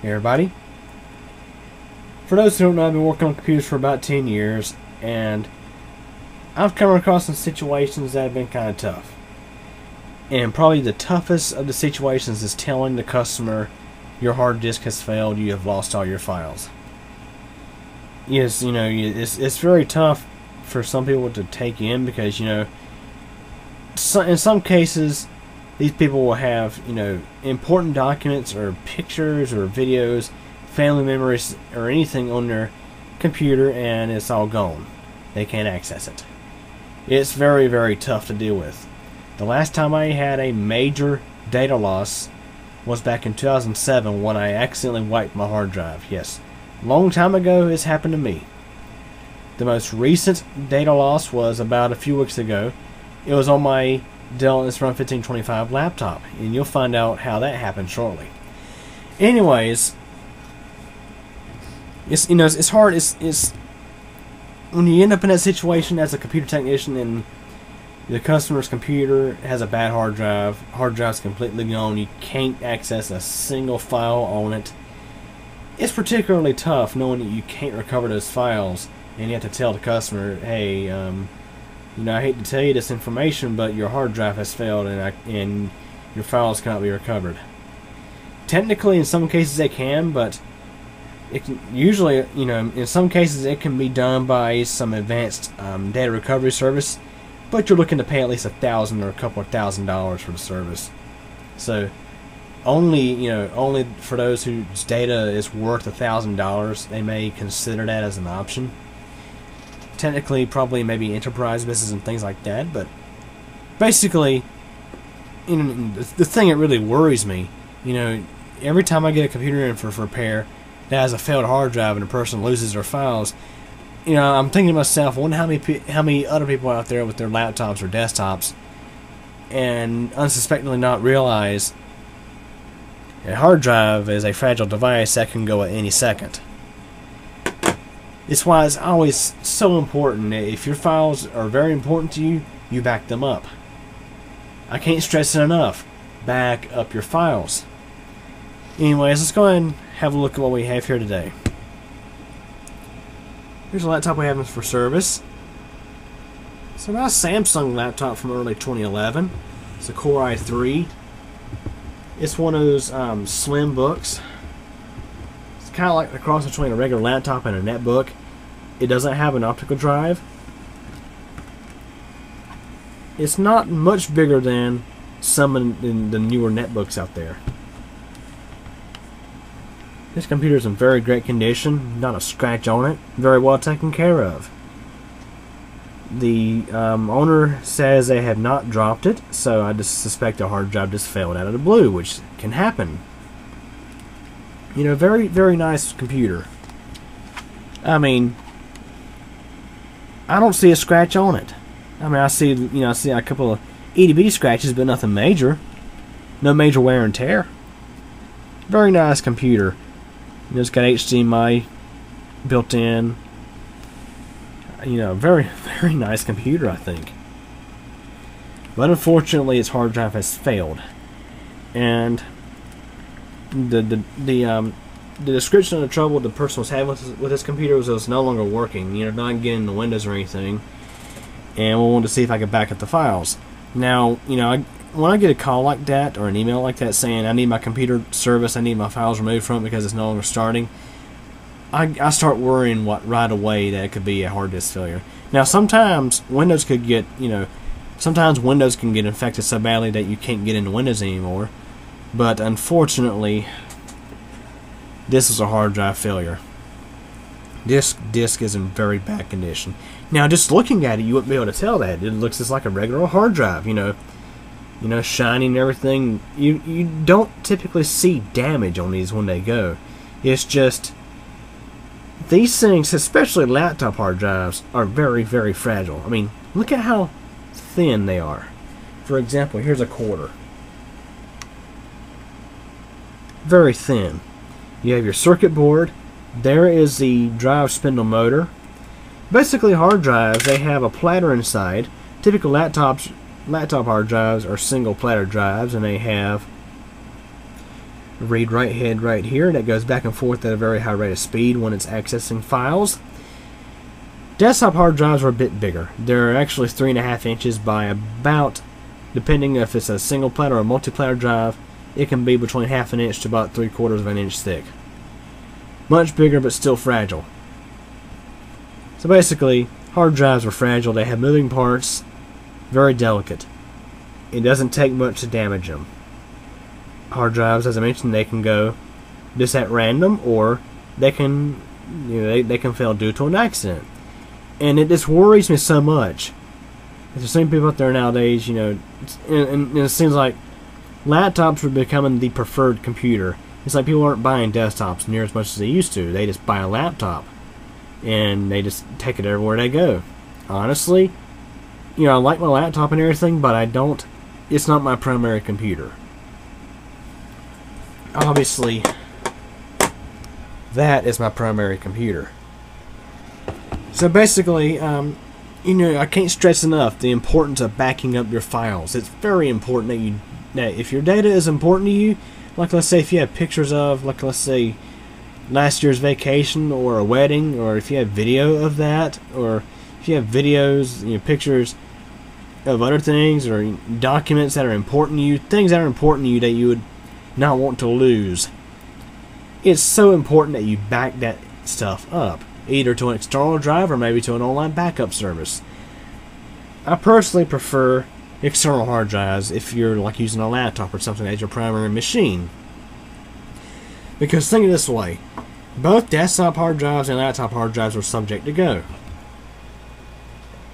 Hey everybody. For those who don't know, I've been working on computers for about 10 years, and I've come across some situations that have been kind of tough. And probably the toughest of the situations is telling the customer your hard disk has failed, you have lost all your files. Yes, you know, it's very tough for some people to take in because, you know, in some cases, these people will have, you know, important documents or pictures or videos, family memories, or anything on their computer, and it's all gone. They can't access it. It's very, very tough to deal with. The last time I had a major data loss was back in 2007 when I accidentally wiped my hard drive. Yes, long time ago it's happened to me. The most recent data loss was about a few weeks ago. It was on my Dell Inspiron 1525 laptop, and you'll find out how that happened shortly. Anyways, it's hard. It's when you end up in that situation as a computer technician and the customer's computer has a bad hard drive's completely gone, you can't access a single file on it. It's particularly tough knowing that you can't recover those files, and you have to tell the customer, hey, you know, I hate to tell you this information, but your hard drive has failed and your files cannot be recovered. Technically, in some cases they can, but it can, usually, you know, in some cases it can be done by some advanced data recovery service, but you're looking to pay at least $1,000 or a couple of $1,000s for the service. So, only for those whose data is worth $1,000, they may consider that as an option. Technically, probably maybe enterprise business and things like that, but basically, you know, the thing that really worries me, you know, every time I get a computer in for repair that has a failed hard drive and a person loses their files, you know, I'm thinking to myself, I wonder how many other people out there with their laptops or desktops and unsuspectingly not realize a hard drive is a fragile device that can go at any second. It's why it's always so important that if your files are very important to you, you back them up. I can't stress it enough. Back up your files. Anyways, let's go ahead and have a look at what we have here today. Here's a laptop we have for service. It's a nice Samsung laptop from early 2011. It's a Core i3. It's one of those slim books. It's kind of like the cross between a regular laptop and a netbook. It doesn't have an optical drive. It's not much bigger than some of the newer netbooks out there. This computer is in very great condition, not a scratch on it, very well taken care of. The owner says they have not dropped it, so I just suspect the hard drive just failed out of the blue, which can happen. You know, very, very nice computer. I mean, I don't see a scratch on it. I mean, I see a couple of itty bitty scratches, but nothing major. No major wear and tear. Very nice computer. You know, it's got HDMI built in. You know, very, very nice computer, I think. But unfortunately, its hard drive has failed, and the description of the trouble the person was having with his computer was it was no longer working. You know, not getting the Windows or anything, and we wanted to see if I could back up the files. Now, you know, when I get a call like that or an email like that saying I need my computer service, I need my files removed from it because it's no longer starting, I start worrying right away that it could be a hard disk failure. Now, sometimes Windows could get, you know, sometimes Windows can get infected so badly that you can't get into Windows anymore. But unfortunately, this is a hard drive failure. This disk is in very bad condition. Now, just looking at it, you wouldn't be able to tell that. It looks just like a regular hard drive, you know, shiny and everything. You don't typically see damage on these when they go. It's just these things, especially laptop hard drives, are very, very fragile. I mean, look at how thin they are. For example, here's a quarter. Very thin. You have your circuit board. There is the drive spindle motor. Basically, hard drives, they have a platter inside. Typical laptop hard drives are single platter drives, and they have read-write head right here that goes back and forth at a very high rate of speed when it's accessing files. Desktop hard drives are a bit bigger. They're actually 3.5 inches by about, depending if it's a single platter or a multi-platter drive, it can be between 1/2 inch to about 3/4 of an inch thick. Much bigger, but still fragile. So basically, hard drives are fragile. They have moving parts, very delicate. It doesn't take much to damage them. Hard drives, as I mentioned, they can go just at random, or they can, they can fail due to an accident. And it just worries me so much. There's so many people out there nowadays, and it seems like laptops are becoming the preferred computer. It's like people aren't buying desktops near as much as they used to. They just buy a laptop, and they just take it everywhere they go. Honestly, I like my laptop and everything, but it's not my primary computer. Obviously, that is my primary computer. So basically, I can't stress enough the importance of backing up your files. It's very important that if your data is important to you, like let's say if you have pictures of, like let's say, last year's vacation or a wedding, or if you have video of that, or if you have videos, pictures of other things, or documents that are important to you, things that are important to you that you would not want to lose. It's so important that you back that stuff up, either to an external drive or maybe to an online backup service. I personally prefer external hard drives if you're like using a laptop or something as your primary machine. Because think of it this way, both desktop hard drives and laptop hard drives are subject to go.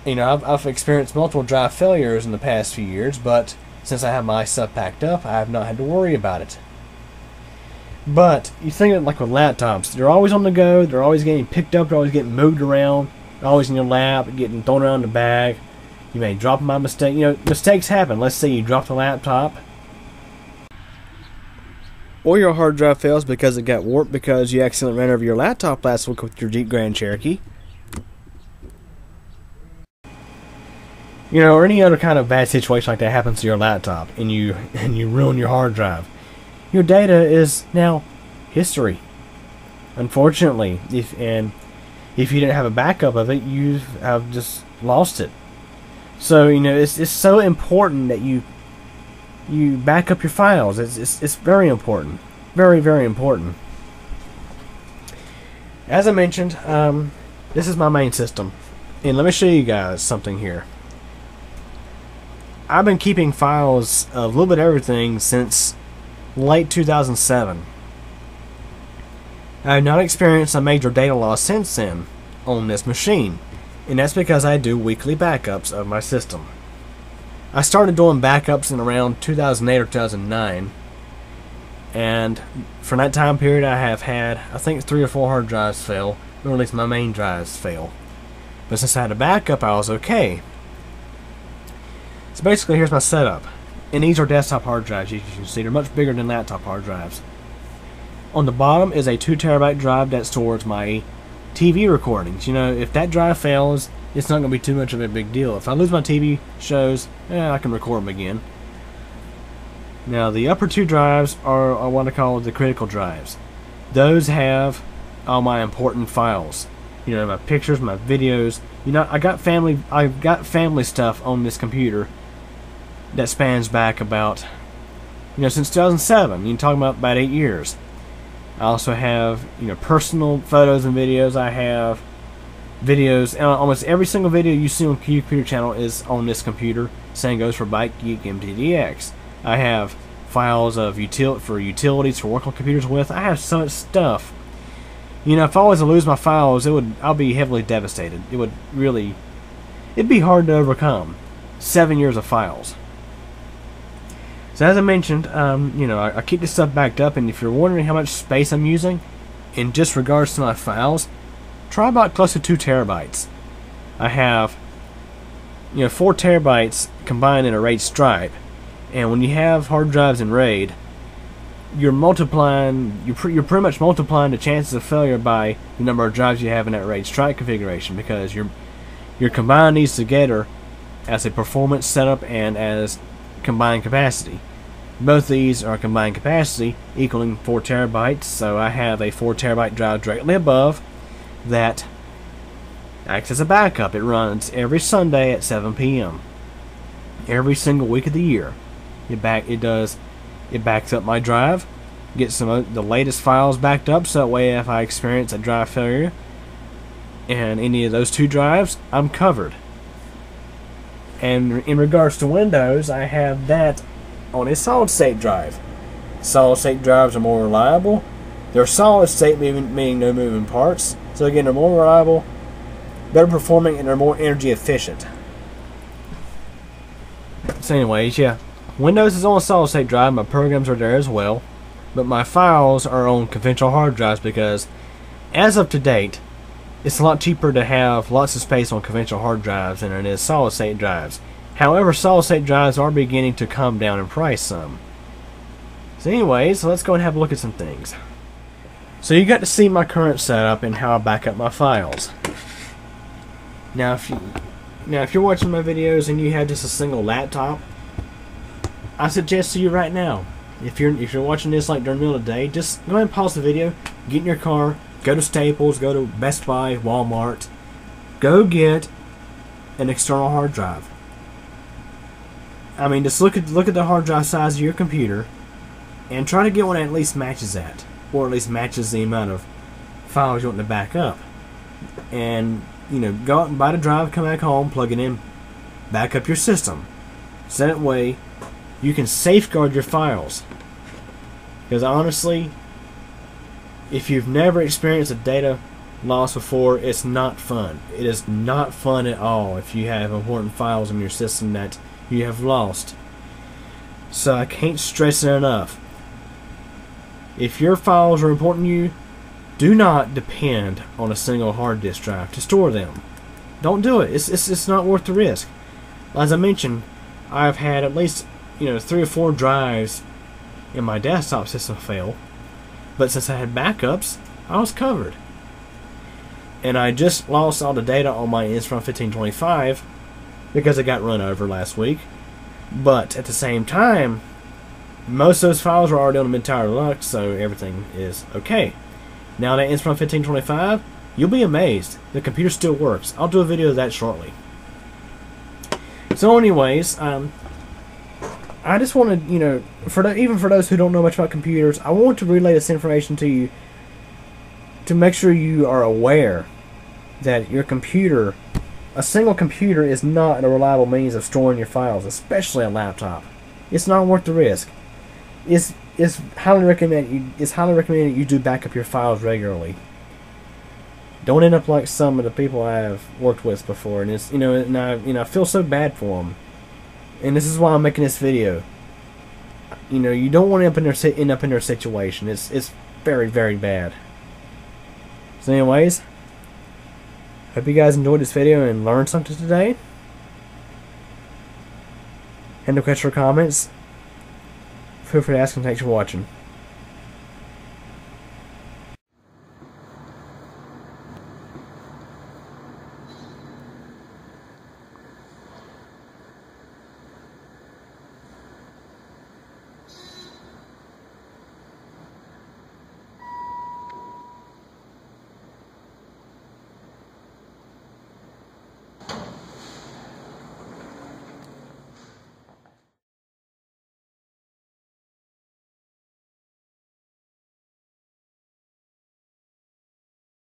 I've experienced multiple drive failures in the past few years, but since I have my stuff packed up, I have not had to worry about it. But you think of it like with laptops, they're always on the go, they're always getting picked up, they're always getting moved around, they're always in your lap, getting thrown around the bag. You may drop them by mistake. Mistakes happen. Let's say you dropped a laptop, or your hard drive fails because it got warped because you accidentally ran over your laptop last week with your Jeep Grand Cherokee. Or any other kind of bad situation like that happens to your laptop, and you ruin your hard drive. Your data is now history. Unfortunately, if you didn't have a backup of it, you have just lost it. So it's so important that you back up your files. It's very important, very, very important. As I mentioned, this is my main system, and let me show you guys something here. I've been keeping files of a little bit of everything since late 2007. I have not experienced a major data loss since then on this machine, and that's because I do weekly backups of my system. I started doing backups in around 2008 or 2009, and for that time period I have had, I think 3 or 4 hard drives fail, or at least my main drives fail. But since I had a backup, I was okay. So basically, here's my setup. And these are desktop hard drives. You can see they're much bigger than laptop hard drives. On the bottom is a 2 terabyte drive that stores my TV recordings. If that drive fails, it's not going to be too much of a big deal. If I lose my TV shows, I can record them again. Now, the upper 2 drives are what I call the critical drives. Those have all my important files. My pictures, my videos. I've got family stuff on this computer that spans back about, since 2007. You're talking about 8 years. I also have, personal photos and videos. I have videos, and almost every single video you see on Computer Channel is on this computer. Same goes for Bike Geek MTDX. I have files of for utilities for working on computers with. I have so much stuff. If I was to lose my files, I'll be heavily devastated. It'd be hard to overcome. 7 years of files. So as I mentioned, I keep this stuff backed up, and if you're wondering how much space I'm using, in just regards to my files, try about close to 2 terabytes. I have, 4 terabytes combined in a RAID stripe, and when you have hard drives in RAID, you're pretty much multiplying the chances of failure by the number of drives you have in that RAID stripe configuration, because you're combining these together as a performance setup and as combined capacity. Both these are combined capacity equaling 4 terabytes, so I have a 4 terabyte drive directly above that acts as a backup. It runs every Sunday at 7 p.m. every single week of the year. It backs up my drive, gets some of the latest files backed up, so that way if I experience a drive failure and any of those two drives, I'm covered. And in regards to Windows, I have that on a solid state drive. Solid state drives are more reliable. They're solid state, meaning no moving parts. So again, they're more reliable, better performing, and they're more energy efficient. So anyways, yeah, Windows is on a solid state drive. My programs are there as well, but my files are on conventional hard drives because as of to date, it's a lot cheaper to have lots of space on conventional hard drives than it is solid state drives. However, solid state drives are beginning to come down in price some. So anyways, let's go and have a look at some things. So you got to see my current setup and how I back up my files. Now if you're watching my videos and you have just a single laptop, I suggest to you right now, if you're watching this like during the middle of the day, just go ahead and pause the video, get in your car, go to Staples, go to Best Buy, Walmart, go get an external hard drive. I mean, just look at the hard drive size of your computer and try to get one that at least matches that, or at least matches the amount of files you want to back up. And go out and buy the drive, come back home, plug it in, back up your system. So that way you can safeguard your files. Because honestly, if you've never experienced a data loss before, it's not fun. It is not fun at all if you have important files in your system that you have lost. So I can't stress it enough. If your files are important to you, do not depend on a single hard disk drive to store them. Don't do it. It's not worth the risk. As I mentioned, I've had at least 3 or 4 drives in my desktop system fail, but since I had backups, I was covered. And I just lost all the data on my Inspiron 1525 because it got run over last week. But at the same time, most of those files were already on the mid-tower deluxe, so everything is okay. Now that Inspiron 1525, you'll be amazed. The computer still works. I'll do a video of that shortly. So anyways, I just wanted, even for those who don't know much about computers, I want to relay this information to you to make sure you are aware that your computer, a single computer, is not a reliable means of storing your files, especially a laptop. It's not worth the risk. It's highly recommended that you do back up your files regularly. Don't end up like some of the people I have worked with before, and it's I feel so bad for them. And this is why I'm making this video. You don't want to end up in their situation. It's very, very bad. So anyways, hope you guys enjoyed this video and learned something today. And no questions or comments, feel free to ask, and thanks for watching.